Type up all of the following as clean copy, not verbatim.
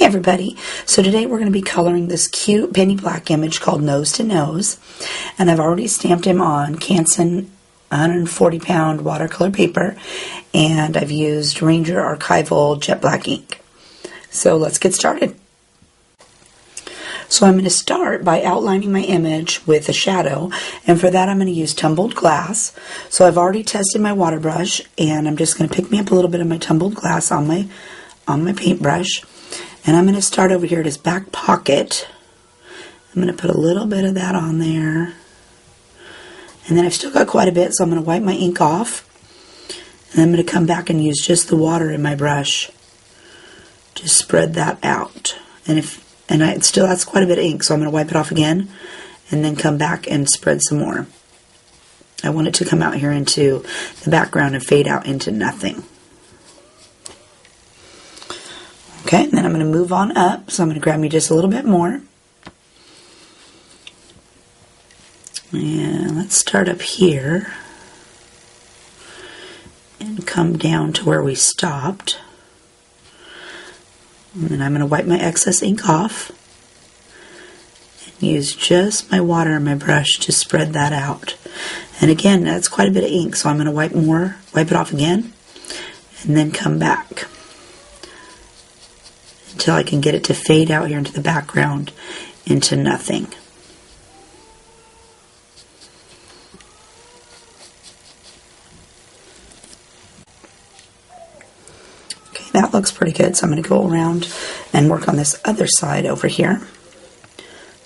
Everybody, so today we're going to be coloring this cute penny black image called Nose to Nose, and I've already stamped him on Canson 140 pound watercolor paper, and I've used Ranger Archival jet black ink. So let's get started. So I'm going to start by outlining my image with a shadow, and for that I'm going to use Tumbled Glass. So I've already tested my water brush, and I'm just going to pick me up a little bit of my Tumbled Glass on my paintbrush. And I'm going to start over here at his back pocket. I'm going to put a little bit of that on there. And then I've still got quite a bit, so I'm going to wipe my ink off. And I'm going to come back and use just the water in my brush to spread that out. That's quite a bit of ink, so I'm going to wipe it off again and then come back and spread some more. I want it to come out here into the background and fade out into nothing. Okay, and then I'm going to move on up, so I'm going to grab me just a little bit more. And let's start up here and come down to where we stopped. And then I'm going to wipe my excess ink off and use just my water in my brush to spread that out. And again, that's quite a bit of ink, so I'm going to wipe it off again, and then come back until I can get it to fade out here into the background into nothing. Okay, that looks pretty good, so I'm going to go around and work on this other side over here.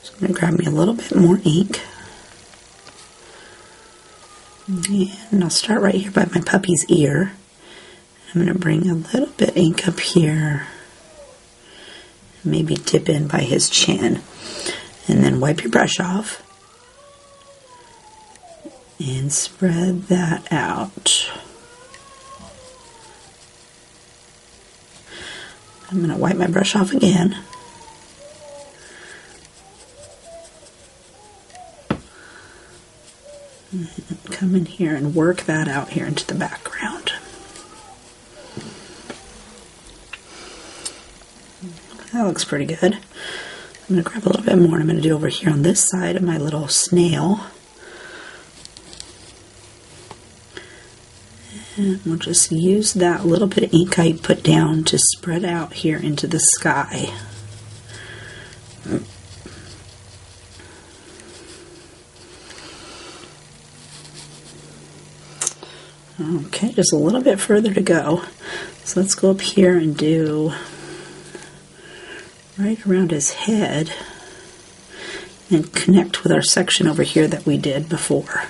So I'm going to grab me a little bit more ink. And I'll start right here by my puppy's ear. I'm going to bring a little bit of ink up here. Maybe dip in by his chin, and then wipe your brush off and spread that out. I'm going to wipe my brush off again. And come in here and work that out here into the background. That looks pretty good. I'm going to grab a little bit more, and I'm going to do over here on this side of my little snail. And we'll just use that little bit of ink I put down to spread out here into the sky. Okay, just a little bit further to go. So let's go up here and do right around his head and connect with our section over here that we did before.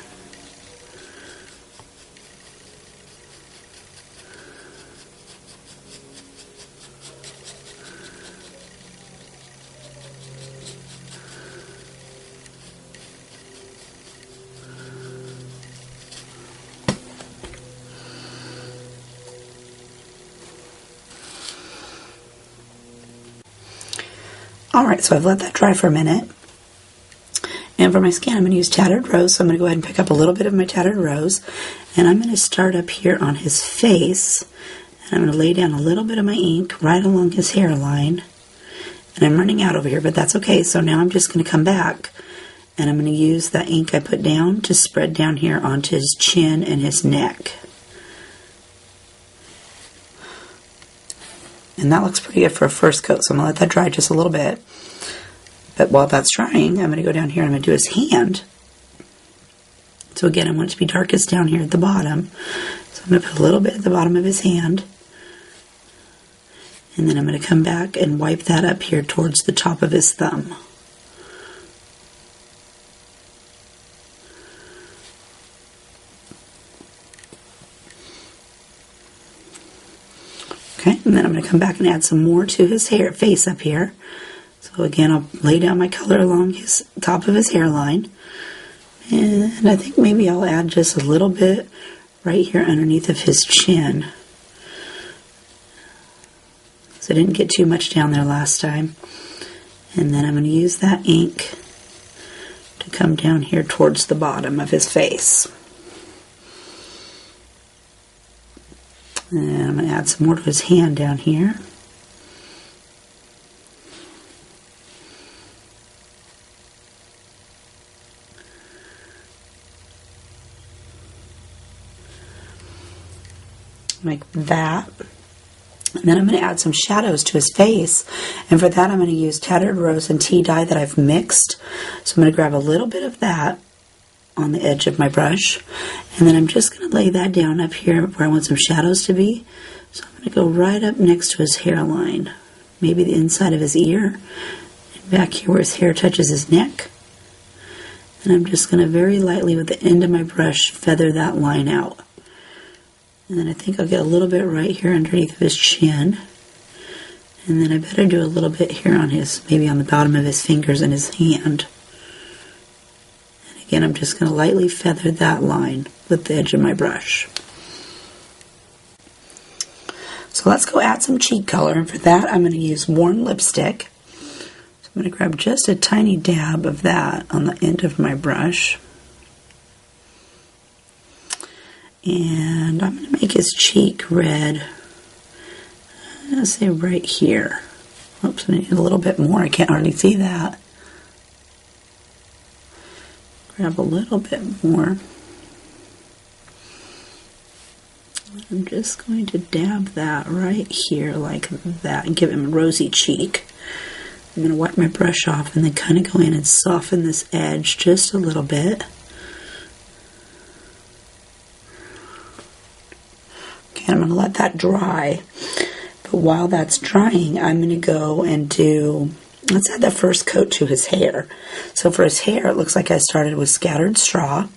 Alright, so I've let that dry for a minute. And for my skin, I'm going to use Tattered Rose. So I'm going to go ahead and pick up a little bit of my Tattered Rose. And I'm going to start up here on his face. And I'm going to lay down a little bit of my ink right along his hairline. And I'm running out over here, but that's okay. So now I'm just going to come back. And I'm going to use that ink I put down to spread down here onto his chin and his neck. And that looks pretty good for a first coat, so I'm going to let that dry just a little bit. But while that's drying, I'm going to go down here and I'm going to do his hand. So again, I want it to be darkest down here at the bottom. So I'm going to put a little bit at the bottom of his hand. And then I'm going to come back and wipe that up here towards the top of his thumb. Okay, and then I'm going to come back and add some more to his face up here. So again, I'll lay down my color along his top of his hairline. And I think maybe I'll add just a little bit right here underneath of his chin. So I didn't get too much down there last time. And then I'm going to use that ink to come down here towards the bottom of his face. And I'm going to add some more to his hand down here. Like that. And then I'm going to add some shadows to his face, and for that I'm going to use Tattered Rose and tea dye that I've mixed. So I'm going to grab a little bit of that on the edge of my brush, and then I'm just going to lay that down up here where I want some shadows to be. So I'm going to go right up next to his hairline, maybe the inside of his ear, and back here where his hair touches his neck. And I'm just going to very lightly with the end of my brush feather that line out. And then I think I'll get a little bit right here underneath of his chin. And then I better do a little bit here on his, maybe on the bottom of his fingers and his hand. And again, I'm just going to lightly feather that line with the edge of my brush. So let's go add some cheek color. And for that, I'm going to use Worn Lipstick. So I'm going to grab just a tiny dab of that on the end of my brush. And I'm going to make his cheek red. I'm going to say right here. Oops, I need a little bit more. I can't hardly see that. Grab a little bit more. I'm just going to dab that right here like that and give him a rosy cheek. I'm going to wipe my brush off and then kind of go in and soften this edge just a little bit. I'm going to let that dry, but while that's drying, I'm going to go and let's add the first coat to his hair. So for his hair, it looks like I started with Scattered Straw,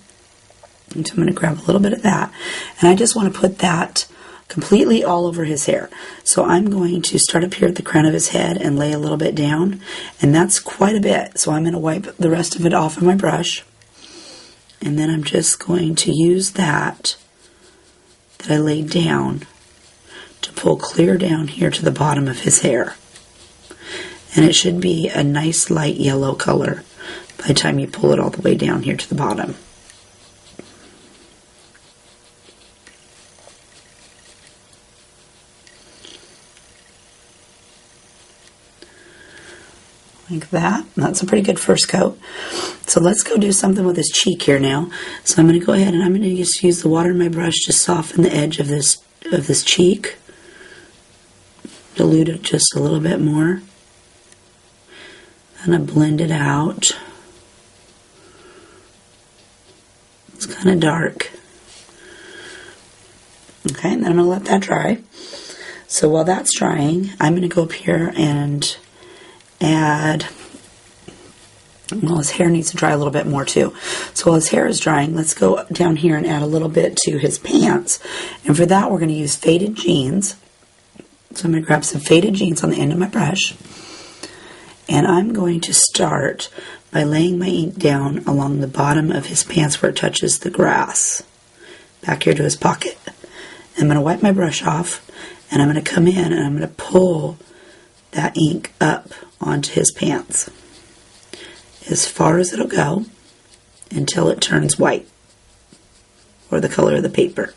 and so I'm going to grab a little bit of that, and I just want to put that completely all over his hair. So I'm going to start up here at the crown of his head and lay a little bit down, and that's quite a bit, so I'm going to wipe the rest of it off of my brush, and then I'm just going to use that I laid down to pull clear down here to the bottom of his hair. And it should be a nice light yellow color by the time you pull it all the way down here to the bottom. Like that. That's a pretty good first coat. So let's go do something with his cheek here now. So I'm going to go ahead and I'm going to just use the water in my brush to soften the edge of this cheek. Dilute it just a little bit more. And I blend it out. It's kind of dark. Okay, and then I'm going to let that dry. So while that's drying, I'm going to go up here and add, well, his hair needs to dry a little bit more too. So while his hair is drying, let's go down here and add a little bit to his pants. And for that, we're going to use faded jeans. So I'm going to grab some faded jeans on the end of my brush. And I'm going to start by laying my ink down along the bottom of his pants where it touches the grass. Back here to his pocket. I'm going to wipe my brush off, and I'm going to come in and I'm going to pull that ink up onto his pants as far as it'll go until it turns white or the color of the paper.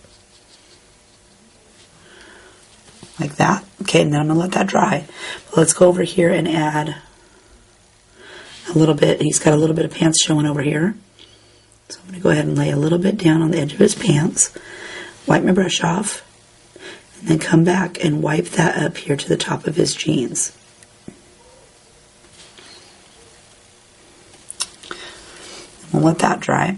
Like that. Okay, and then I'm going to let that dry. But let's go over here and add a little bit. He's got a little bit of pants showing over here. So I'm going to go ahead and lay a little bit down on the edge of his pants. Wipe my brush off. And then come back and wipe that up here to the top of his jeans. We'll let that dry.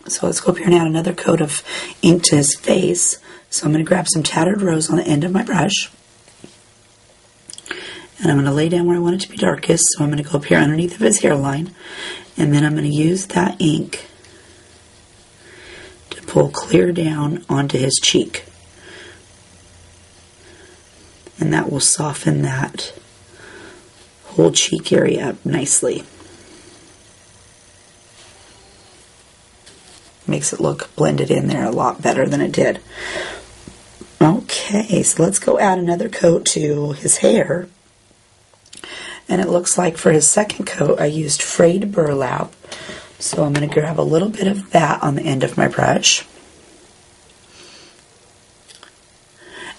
So let's go up here and add another coat of ink to his face. So I'm going to grab some Tattered Rose on the end of my brush. And I'm going to lay down where I want it to be darkest. So I'm going to go up here underneath of his hairline. And then I'm going to use that ink to pull clear down onto his cheek. And that will soften that whole cheek area up nicely. Makes it look blended in there a lot better than it did. Okay. Okay, so let's go add another coat to his hair. And it looks like for his second coat, I used Frayed Burlap. So I'm going to grab a little bit of that on the end of my brush.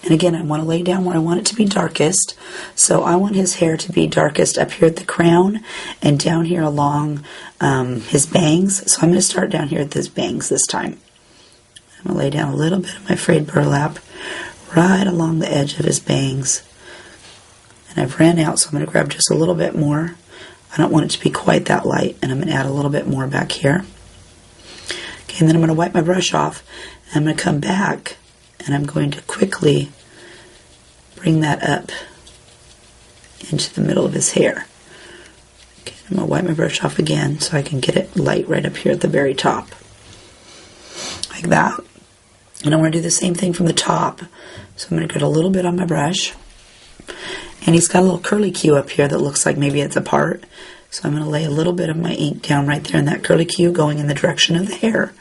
And again, I want to lay down where I want it to be darkest. So I want his hair to be darkest up here at the crown and down here along his bangs. So I'm going to start down here at his bangs this time. I'm going to lay down a little bit of my Frayed Burlap right along the edge of his bangs. And I've ran out, so I'm going to grab just a little bit more. I don't want it to be quite that light, and I'm going to add a little bit more back here. Okay, and then I'm going to wipe my brush off, and I'm going to come back, and I'm going to quickly bring that up into the middle of his hair. Okay, I'm going to wipe my brush off again so I can get it light right up here at the very top. Like that. And I want to do the same thing from the top. So I'm going to get a little bit on my brush. And he's got a little curly Q up here that looks like maybe it's apart. So I'm going to lay a little bit of my ink down right there in that curly Q going in the direction of the hair.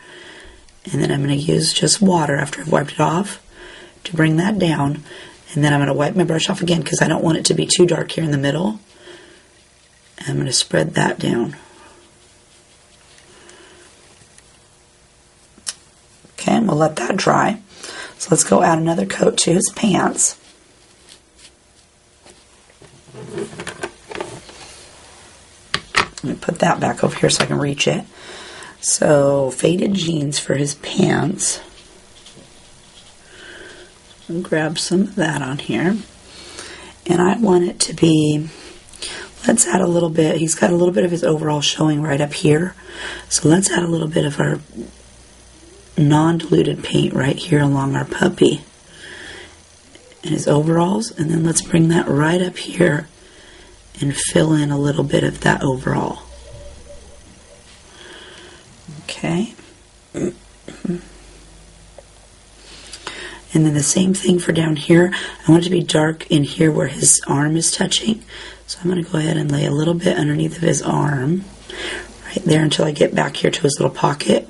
And then I'm going to use just water after I've wiped it off to bring that down. And then I'm going to wipe my brush off again because I don't want it to be too dark here in the middle. And I'm going to spread that down. Okay, and we'll let that dry. So let's go add another coat to his pants. Let me put that back over here so I can reach it. So, faded jeans for his pants. I'll grab some of that on here. And I want it to be, let's add a little bit, he's got a little bit of his overall showing right up here. So let's add a little bit of our non-diluted paint right here along our puppy. And his overalls. And then let's bring that right up here and fill in a little bit of that overall. Okay. And then the same thing for down here. I want it to be dark in here where his arm is touching. So I'm going to go ahead and lay a little bit underneath of his arm. Right there until I get back here to his little pocket.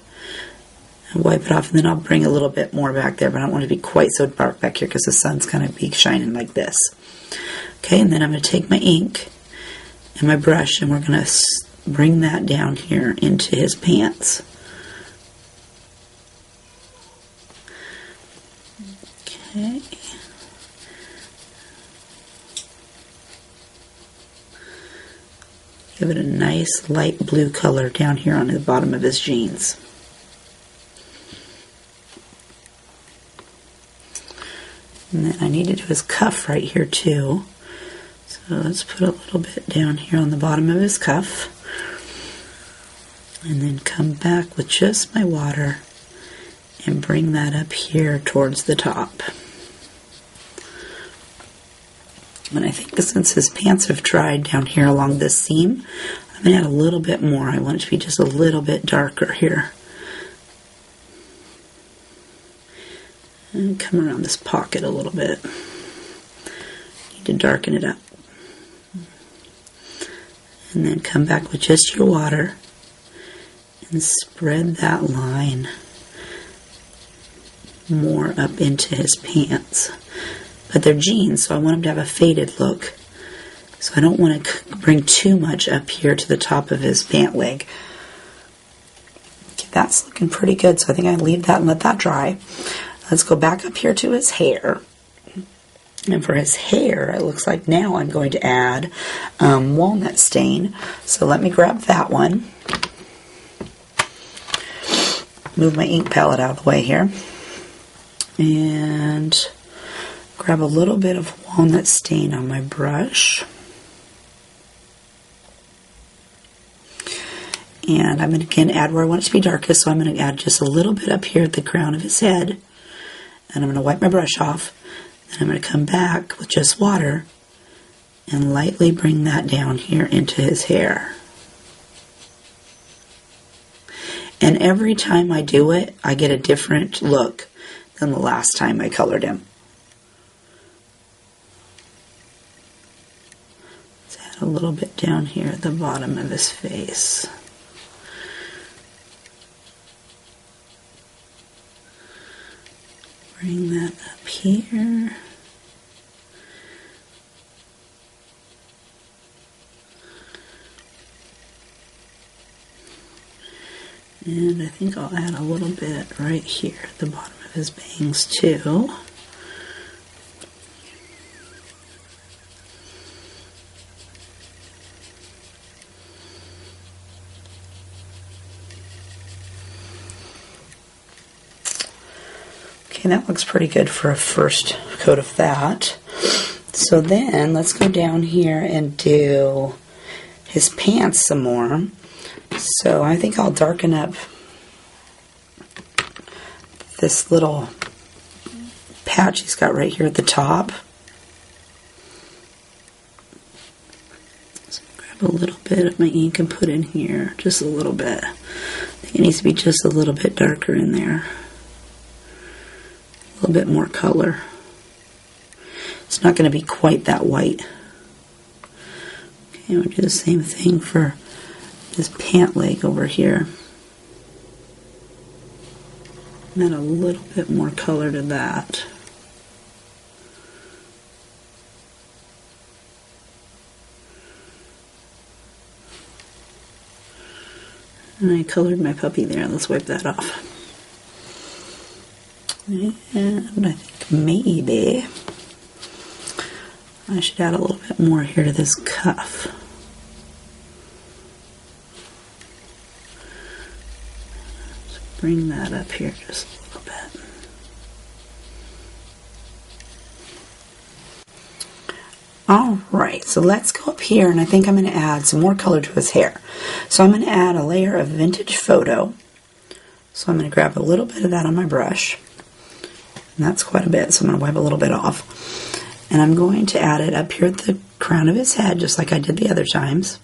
And wipe it off, and then I'll bring a little bit more back there, but I don't want it to be quite so dark back here because the sun's going to be shining like this. Okay, and then I'm going to take my ink and my brush, and we're going to bring that down here into his pants. Okay. Give it a nice light blue color down here on the bottom of his jeans. And then I need to do his cuff right here too. So let's put a little bit down here on the bottom of his cuff. And then come back with just my water and bring that up here towards the top. And I think since his pants have dried down here along this seam, I'm going to add a little bit more. I want it to be just a little bit darker here. And come around this pocket a little bit. Need to darken it up. And then come back with just your water and spread that line more up into his pants. But they're jeans, so I want them to have a faded look. So I don't want to bring too much up here to the top of his pant leg. Okay, that's looking pretty good, so I think I leave that and let that dry. Let's go back up here to his hair. And for his hair, it looks like now I'm going to add Walnut Stain. So let me grab that one. Move my ink palette out of the way here. And grab a little bit of Walnut Stain on my brush. And I'm going to again add where I want it to be darkest. So I'm going to add just a little bit up here at the crown of his head. And I'm going to wipe my brush off. And I'm going to come back with just water and lightly bring that down here into his hair. And every time I do it, I get a different look than the last time I colored him. Let's add a little bit down here at the bottom of his face. Bring that up here. And I think I'll add a little bit right here at the bottom of his bangs too. Okay, that looks pretty good for a first coat of that. So then let's go down here and do his pants some more. So I think I'll darken up this little patch he's got right here at the top. So grab a little bit of my ink and put in here, just a little bit. I think it needs to be just a little bit darker in there. A little bit more color. It's not going to be quite that white. Okay, we'll do the same thing for this pant leg over here. And add a little bit more color to that. And I colored my puppy there. Let's wipe that off. And I think maybe I should add a little bit more here to this cuff. Bring that up here just a little bit. Alright, so let's go up here, and I think I'm going to add some more color to his hair. So I'm going to add a layer of Vintage Photo. So I'm going to grab a little bit of that on my brush. And that's quite a bit, so I'm going to wipe a little bit off. And I'm going to add it up here at the crown of his head, just like I did the other times.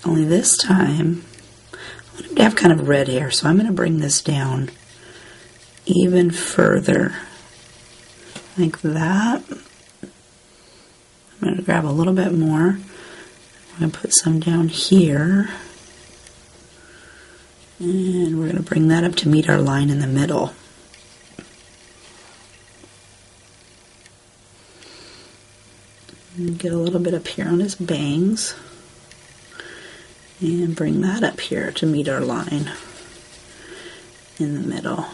Only this time, I want him to have kind of red hair, so I'm going to bring this down even further, like that. I'm going to grab a little bit more. I'm going to put some down here, and we're going to bring that up to meet our line in the middle. And get a little bit up here on his bangs. And bring that up here to meet our line in the middle.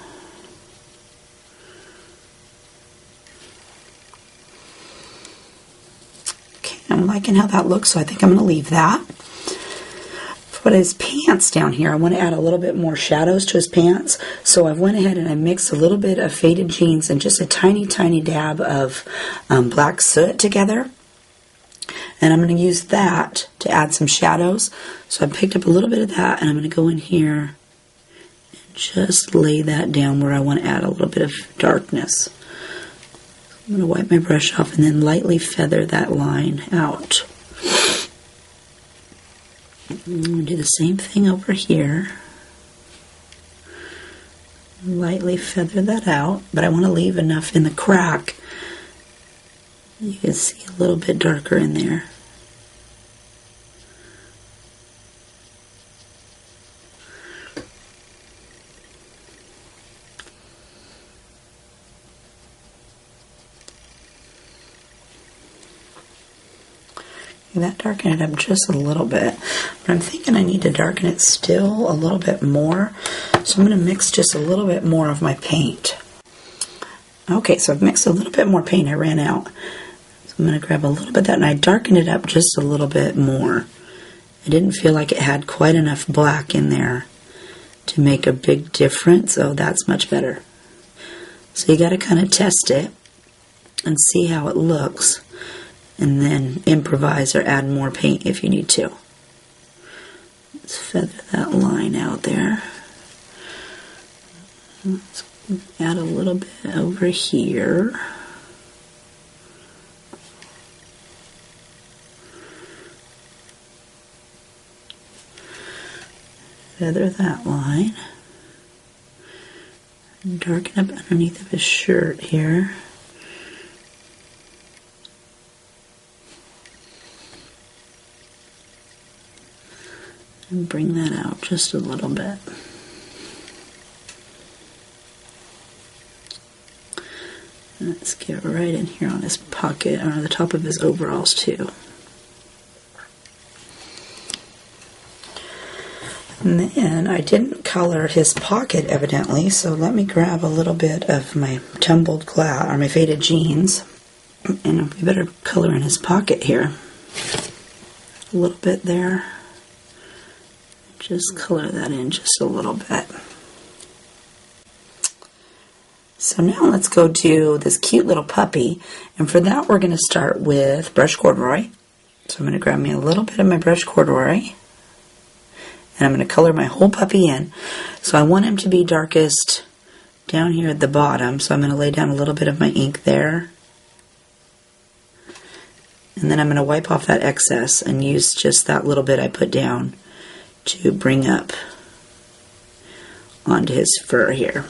Okay, I'm liking how that looks, so I think I'm going to leave that. For his pants down here, I want to add a little bit more shadows to his pants. So I went ahead and I mixed a little bit of faded jeans and just a tiny, tiny dab of black soot together. And I'm going to use that to add some shadows. So I picked up a little bit of that, and I'm going to go in here and just lay that down where I want to add a little bit of darkness. I'm going to wipe my brush off and then lightly feather that line out. I'm going to do the same thing over here. Lightly feather that out, but I want to leave enough in the crack. You can see a little bit darker in there. That darkened it up just a little bit, but I'm thinking I need to darken it still a little bit more, so I'm going to mix just a little bit more of my paint. Okay, so I've mixed a little bit more paint. I ran out. So I'm going to grab a little bit of that, and I darkened it up just a little bit more. I didn't feel like it had quite enough black in there to make a big difference. Oh, that's much better. So you got to kind of test it and see how it looks, and then improvise or add more paint if you need to. Let's feather that line out there. Let's add a little bit over here. Feather that line. And darken up underneath of his shirt here. And bring that out just a little bit. Let's get right in here on his pocket, or on the top of his overalls too. And then I didn't color his pocket evidently, so let me grab a little bit of my tumbled glass, or my faded jeans, and we better color in his pocket here. A little bit there. Just color that in just a little bit. So now let's go do this cute little puppy, and for that we're going to start with brush corduroy. So I'm going to grab me a little bit of my brush corduroy, and I'm going to color my whole puppy in. So I want him to be darkest down here at the bottom, so I'm going to lay down a little bit of my ink there. And then I'm going to wipe off that excess and use just that little bit I put down to bring up onto his fur here.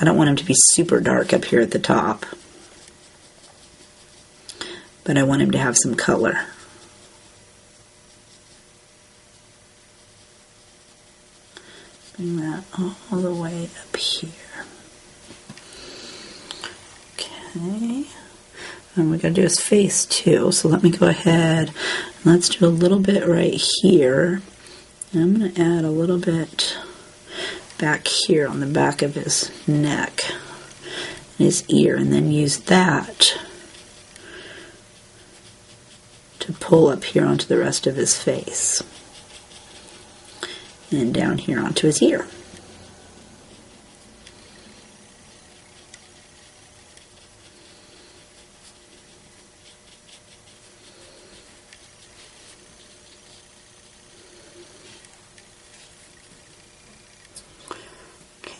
I don't want him to be super dark up here at the top, but I want him to have some color. Bring that all the way up here. Okay. And we gotta do his face too, so let me go ahead and let's do a little bit right here. And I'm gonna add a little bit back here on the back of his neck and his ear, and then use that to pull up here onto the rest of his face, and then down here onto his ear.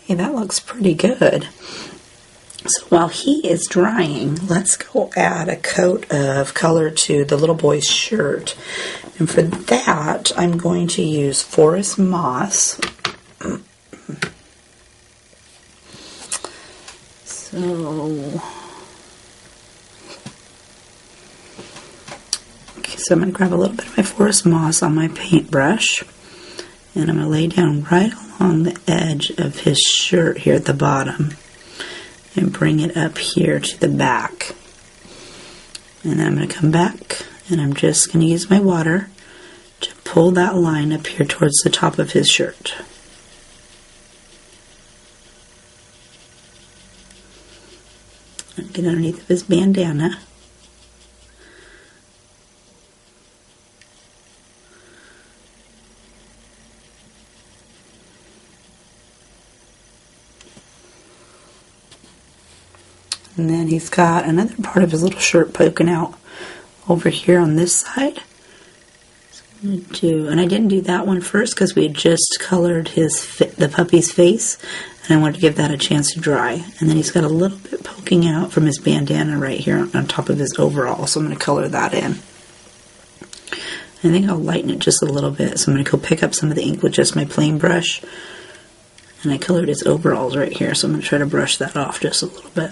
Okay, that looks pretty good. So while he is drying, let's go add a coat of color to the little boy's shirt. And for that, I'm going to use forest moss. So I'm going to grab a little bit of my forest moss on my paintbrush, and I'm going to lay down right along the edge of his shirt here at the bottom and bring it up here to the back. And then I'm going to come back and I'm just going to use my water to pull that line up here towards the top of his shirt. And get underneath of his bandana. And then he's got another part of his little shirt poking out over here on this side. So I'm going to do, and I didn't do that one first because we had just colored the puppy's face, and I wanted to give that a chance to dry. And then he's got a little bit poking out from his bandana right here on top of his overall, so I'm going to color that in. I think I'll lighten it just a little bit, so I'm going to go pick up some of the ink with just my plain brush. And I colored his overalls right here, so I'm going to try to brush that off just a little bit.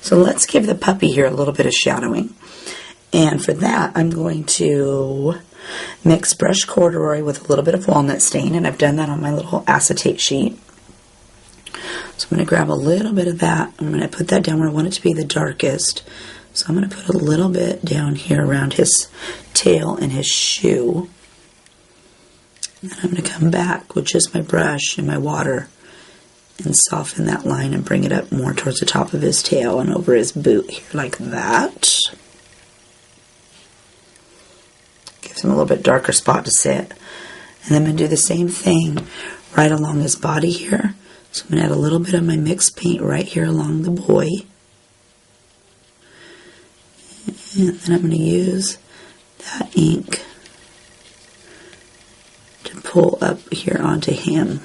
So let's give the puppy here a little bit of shadowing. And for that, I'm going to mix brush corduroy with a little bit of walnut stain, and I've done that on my little acetate sheet. So I'm going to grab a little bit of that. I'm going to put that down where I want it to be the darkest. So I'm going to put a little bit down here around his tail and his shoe. And then I'm going to come back with just my brush and my water and soften that line and bring it up more towards the top of his tail and over his boot here like that. Gives him a little bit darker spot to sit. And then I'm going to do the same thing right along his body here. So I'm going to add a little bit of my mixed paint right here along the boy. And then I'm going to use that ink to pull up here onto him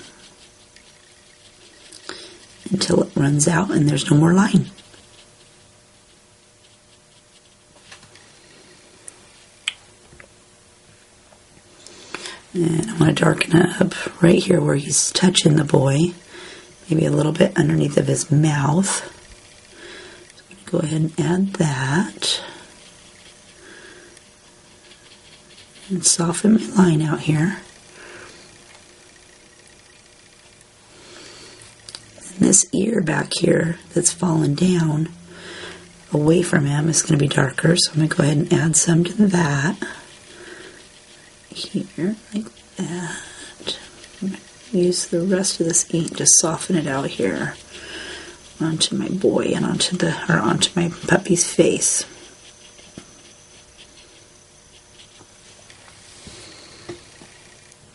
until it runs out and there's no more line. And I want to darken it up right here where he's touching the boy, maybe a little bit underneath of his mouth. So I'm going to go ahead and add that and soften my line out here. this ear back here that's fallen down away from him is going to be darker, so I'm going to go ahead and add some to that. Here, like that. I'm going to use the rest of this ink to soften it out here onto my boy and onto my puppy's face.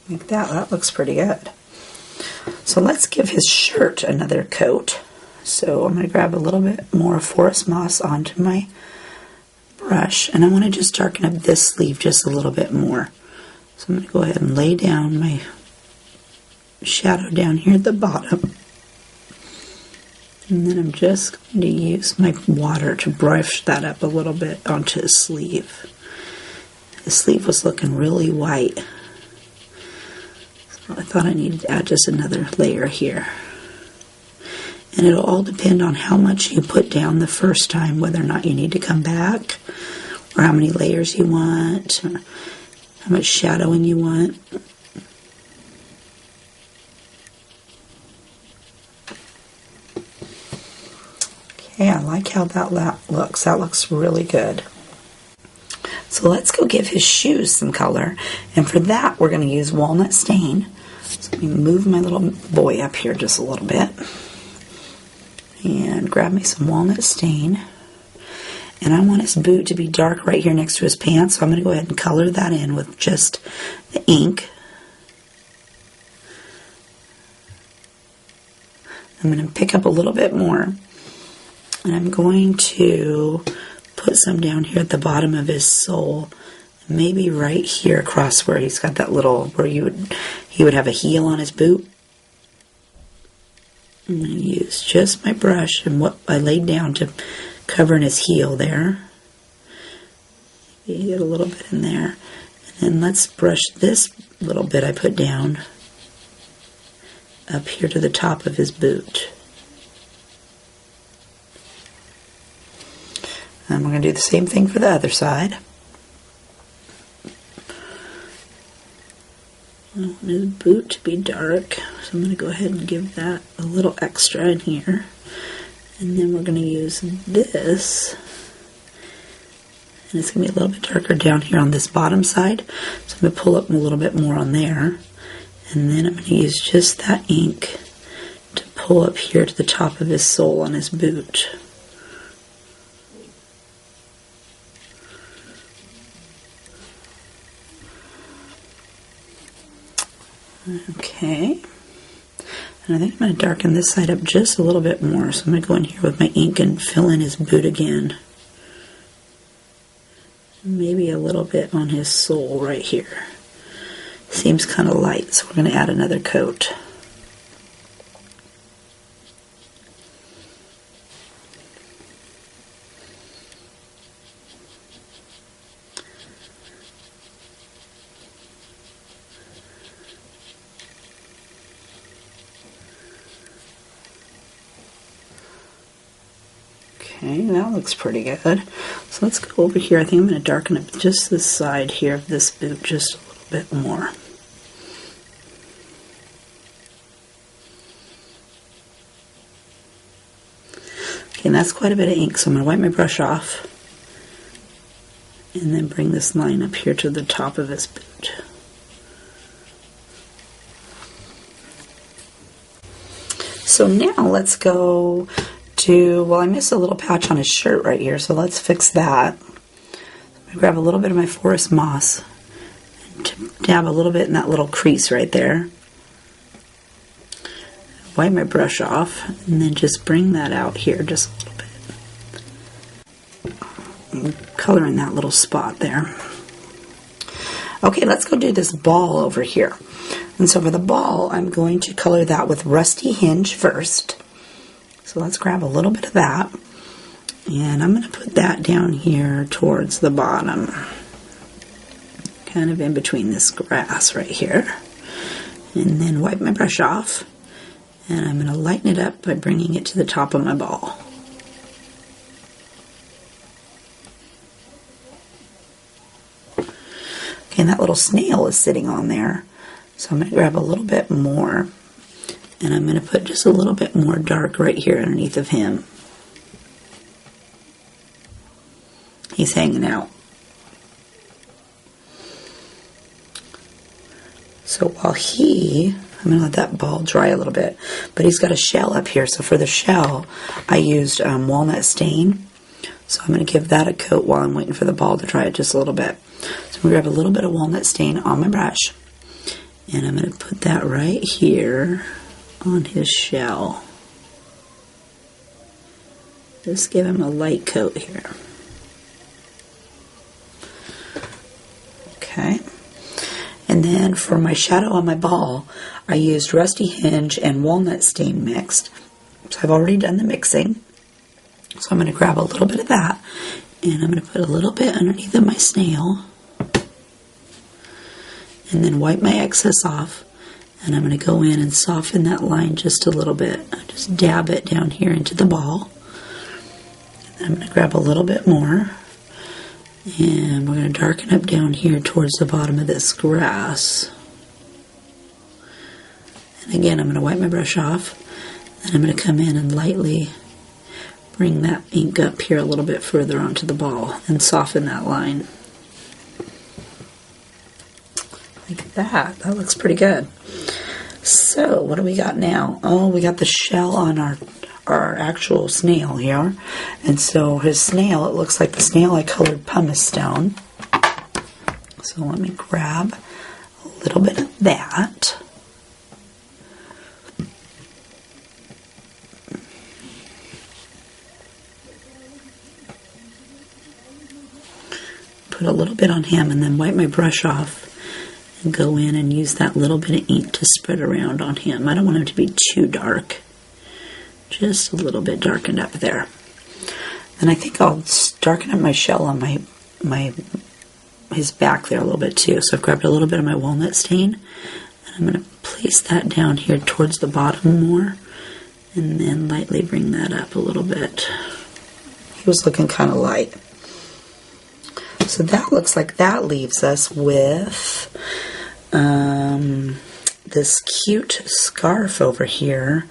Like that. That looks pretty good. So let's give his shirt another coat. So I'm going to grab a little bit more forest moss onto my brush, and I want to just darken up this sleeve just a little bit more. So I'm going to go ahead and lay down my shadow down here at the bottom. And then I'm just going to use my water to brush that up a little bit onto his sleeve. The sleeve was looking really white. I thought I needed to add just another layer here. And it'll all depend on how much you put down the first time, whether or not you need to come back, or how many layers you want, or how much shadowing you want. Okay, I like how that looks. That looks really good. So let's go give his shoes some color. And for that, we're going to use Walnut Stain. So let me move my little boy up here just a little bit. And grab me some Walnut Stain. And I want his boot to be dark right here next to his pants. So I'm going to go ahead and color that in with just the ink. I'm going to pick up a little bit more. And I'm going to put some down here at the bottom of his sole, maybe right here across where he's got that little, where he would have a heel on his boot. I'm going to use just my brush and what I laid down to cover in his heel there. Maybe get a little bit in there. And then let's brush this little bit I put down up here to the top of his boot. And we're going to do the same thing for the other side. I want his boot to be dark, so I'm going to go ahead and give that a little extra in here. And then we're going to use this, and it's going to be a little bit darker down here on this bottom side. So I'm going to pull up a little bit more on there. And then I'm going to use just that ink to pull up here to the top of his sole on his boot. Okay, and I think I'm going to darken this side up just a little bit more, so I'm going to go in here with my ink and fill in his boot again. Maybe a little bit on his sole right here. Seems kind of light, so we're going to add another coat. Okay, that looks pretty good. So let's go over here. I think I'm going to darken up just this side here of this boot just a little bit more. Okay, and that's quite a bit of ink, so I'm going to wipe my brush off and then bring this line up here to the top of his boot. So now let's go to, well, I missed a little patch on his shirt right here, so let's fix that. I grab a little bit of my forest moss and dab a little bit in that little crease right there. Wipe my brush off and then just bring that out here just a little bit. And color in that little spot there. Okay, let's go do this ball over here. And so for the ball, I'm going to color that with Rusty Hinge first. So let's grab a little bit of that, and I'm going to put that down here towards the bottom, kind of in between this grass right here, and then wipe my brush off, and I'm going to lighten it up by bringing it to the top of my ball. Okay, and that little snail is sitting on there, so I'm going to grab a little bit more And I'm going to put just a little bit more dark right here underneath of him. He's hanging out. So while I'm going to let that ball dry a little bit, but he's got a shell up here. So for the shell, I used Walnut Stain. So I'm going to give that a coat while I'm waiting for the ball to dry it just a little bit. So I'm going to grab a little bit of Walnut Stain on my brush, and I'm going to put that right here on his shell. Just give him a light coat here. Okay. And then for my shadow on my ball, I used Rusty Hinge and Walnut Stain mixed. So I've already done the mixing. So I'm going to grab a little bit of that, and I'm going to put a little bit underneath of my snail. And then wipe my excess off. And I'm going to go in and soften that line just a little bit. I just dab it down here into the ball. And then I'm going to grab a little bit more. And we're going to darken up down here towards the bottom of this grass. And again, I'm going to wipe my brush off. And I'm going to come in and lightly bring that ink up here a little bit further onto the ball and soften that line. Like that. That looks pretty good. So, what do we got now? Oh, we got the shell on our actual snail here. And so his snail, it looks like the snail I colored Pumice Stone. So let me grab a little bit of that. Put a little bit on him and then wipe my brush off and go in and use that little bit of ink to spread around on him. I don't want him to be too dark. Just a little bit darkened up there. And I think I'll darken up my shell on his back there a little bit too. So I've grabbed a little bit of my Walnut Stain, and I'm going to place that down here towards the bottom more, and then lightly bring that up a little bit. He was looking kind of light. So that looks like that leaves us with this cute scarf over here,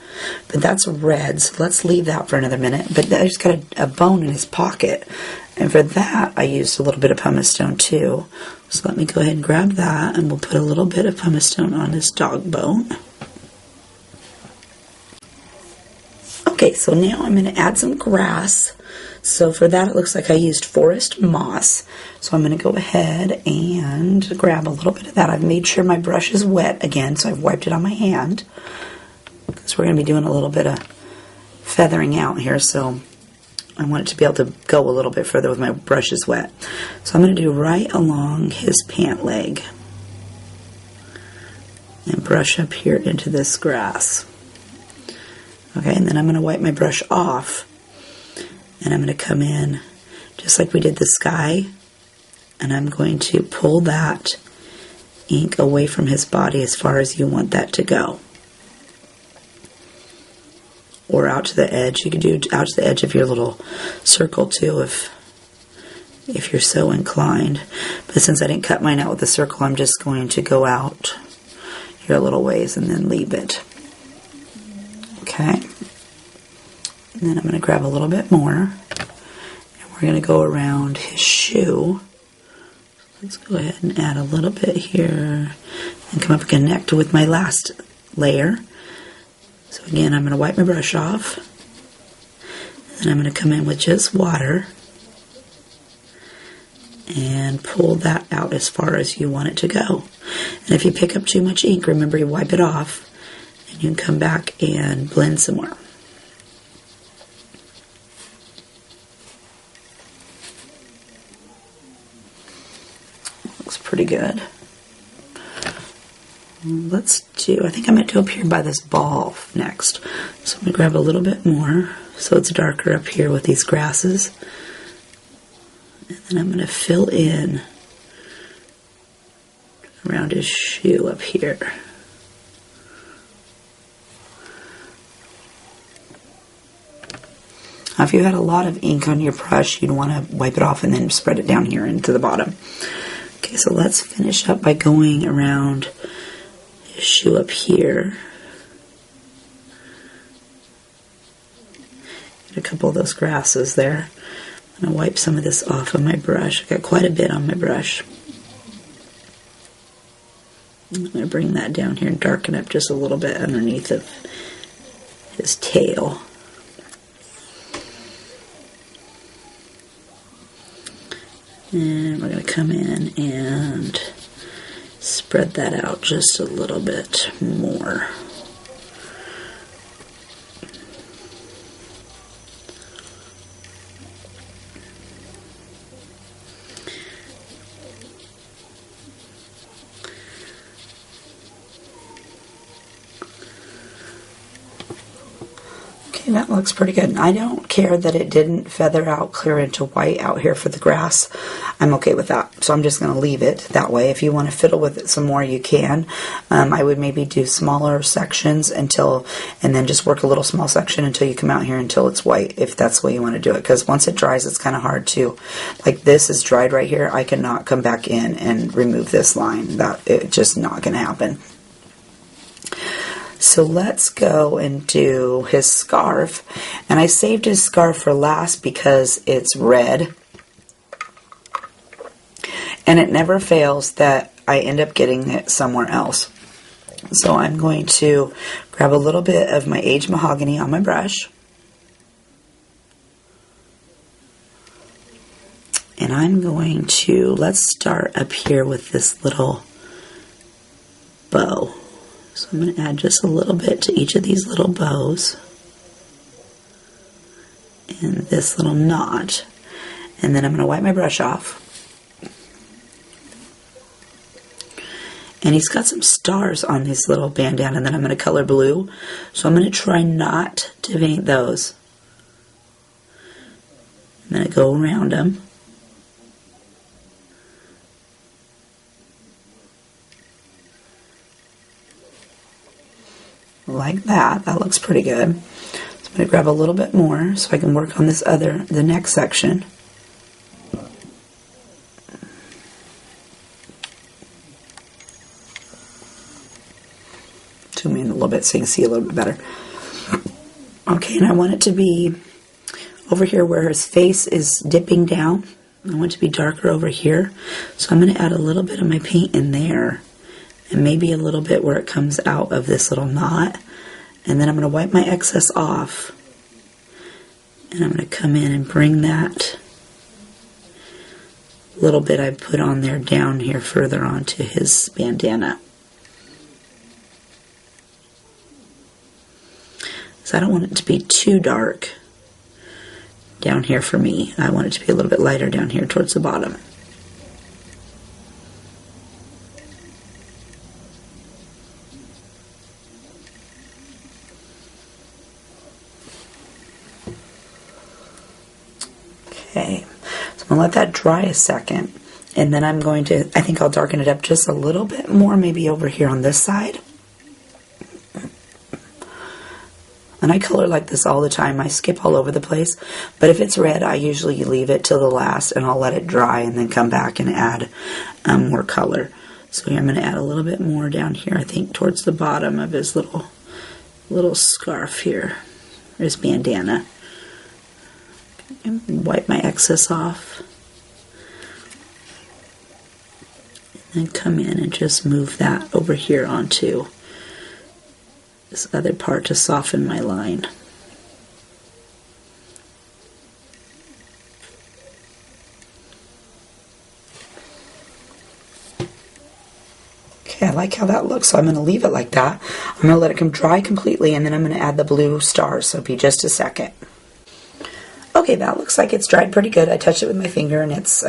but that's red, so let's leave that for another minute. But he's got a bone in his pocket, and for that I used a little bit of Pumice Stone too. So let me go ahead and grab that, and we'll put a little bit of Pumice Stone on his dog bone. Okay, so now I'm going to add some grass. So for that, it looks like I used forest moss. So I'm going to go ahead and grab a little bit of that. I've made sure my brush is wet again, so I've wiped it on my hand, because we're going to be doing a little bit of feathering out here, so I want it to be able to go a little bit further with my brush is wet. So I'm going to do right along his pant leg and brush up here into this grass. Okay, and then I'm going to wipe my brush off, and I'm going to come in just like we did the sky, and I'm going to pull that ink away from his body as far as you want that to go, or out to the edge. You can do out to the edge of your little circle too if you're so inclined, but since I didn't cut mine out with the circle, I'm just going to go out here a little ways and then leave it. Okay, and then I'm going to grab a little bit more, and we're going to go around his shoe. Let's go ahead and add a little bit here and come up and connect with my last layer. So again, I'm going to wipe my brush off, and I'm going to come in with just water and pull that out as far as you want it to go. And if you pick up too much ink, remember you wipe it off, and you can come back and blend some more. Looks pretty good. Let's do, I think I'm going to go up here by this ball next. So I'm going to grab a little bit more so it's darker up here with these grasses. And then I'm going to fill in around his shoe up here. Now, if you had a lot of ink on your brush, you'd want to wipe it off and then spread it down here into the bottom. Okay, so let's finish up by going around his shoe up here. couple of those grasses there. I'm going to wipe some of this off of my brush. I got quite a bit on my brush. I'm going to bring that down here and darken up just a little bit underneath of his tail. And we're going to come in and spread that out just a little bit more. That looks pretty good. I don't care that it didn't feather out clear into white out here for the grass. I'm okay with that. So I'm just going to leave it that way. If you want to fiddle with it some more, you can. I would maybe do smaller sections and then just work a little small section until you come out here until it's white, if that's the way you want to do it. Because once it dries, it's kind of hard to, like this is dried right here. I cannot come back in and remove this line. It's just not going to happen. So let's go and do his scarf. And I saved his scarf for last because it's red. And it never fails that I end up getting it somewhere else. So I'm going to grab a little bit of my aged mahogany on my brush. And I'm going to, let's start up here with this little bow. So I'm going to add just a little bit to each of these little bows. And this little knot. And then I'm going to wipe my brush off. And he's got some stars on his little bandana that I'm going to color blue. So I'm going to try not to paint those. I'm going to go around them. Like that. That looks pretty good. So I'm going to grab a little bit more so I can work on the next section. Zoom in a little bit so you can see a little bit better. Okay, and I want it to be over here where his face is dipping down. I want it to be darker over here. So I'm going to add a little bit of my paint in there. And maybe a little bit where it comes out of this little knot. And then I'm going to wipe my excess off. And I'm going to come in and bring that little bit I put on there down here further onto his bandana. So I don't want it to be too dark down here for me. I want it to be a little bit lighter down here towards the bottom. Okay, so I'm going to let that dry a second, and then I'm going to, I think I'll darken it up just a little bit more, maybe over here on this side. And I color like this all the time. I skip all over the place, but if it's red, I usually leave it till the last, and I'll let it dry and then come back and add more color. So here I'm going to add a little bit more down here, I think towards the bottom of his little scarf here, or his bandana. And wipe my excess off. And come in and just move that over here onto this other part to soften my line. Okay, I like how that looks, so I'm going to leave it like that. I'm going to let it come dry completely, and then I'm going to add the blue stars, so it'll be just a second. Okay, that looks like it's dried pretty good. I touched it with my finger, and it's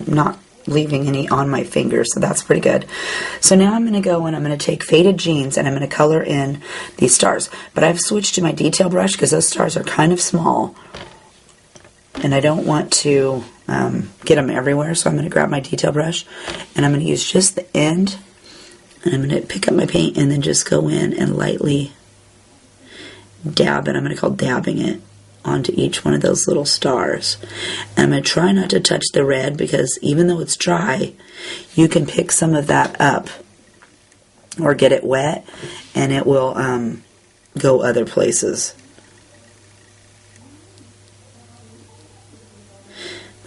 not leaving any on my finger, so that's pretty good. So now I'm going to go and I'm going to take faded jeans, and I'm going to color in these stars. But I've switched to my detail brush because those stars are kind of small, and I don't want to get them everywhere, so I'm going to grab my detail brush, and I'm going to use just the end, and I'm going to pick up my paint and then just go in and lightly dab it. I'm going to call dabbing it onto each one of those little stars. And I'm going to try not to touch the red, because even though it's dry, you can pick some of that up or get it wet, and it will go other places.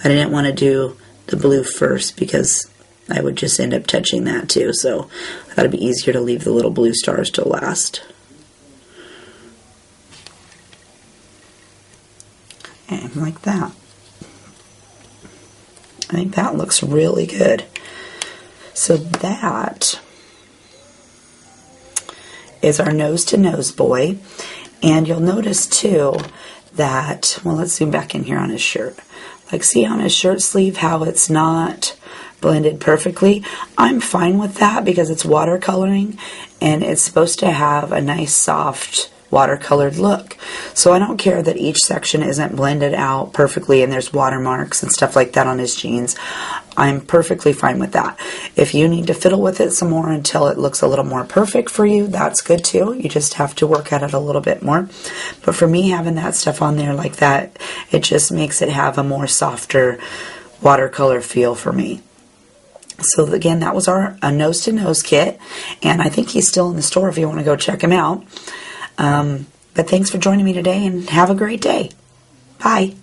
But I didn't want to do the blue first because I would just end up touching that too. So I thought it'd be easier to leave the little blue stars to last. And like that. I think that looks really good. So that is our nose-to-nose boy. And you'll notice too that, well, let's zoom back in here on his shirt. Like, see on his shirt sleeve how it's not blended perfectly? I'm fine with that because it's watercoloring and it's supposed to have a nice soft watercolored look. So I don't care that each section isn't blended out perfectly and there's watermarks and stuff like that on his jeans. I'm perfectly fine with that. If you need to fiddle with it some more until it looks a little more perfect for you, that's good too. You just have to work at it a little bit more. But for me, having that stuff on there like that, it just makes it have a more softer watercolor feel for me. So again, that was our nose-to-nose kit, and I think he's still in the store if you want to go check him out. But thanks for joining me today, and have a great day. Bye.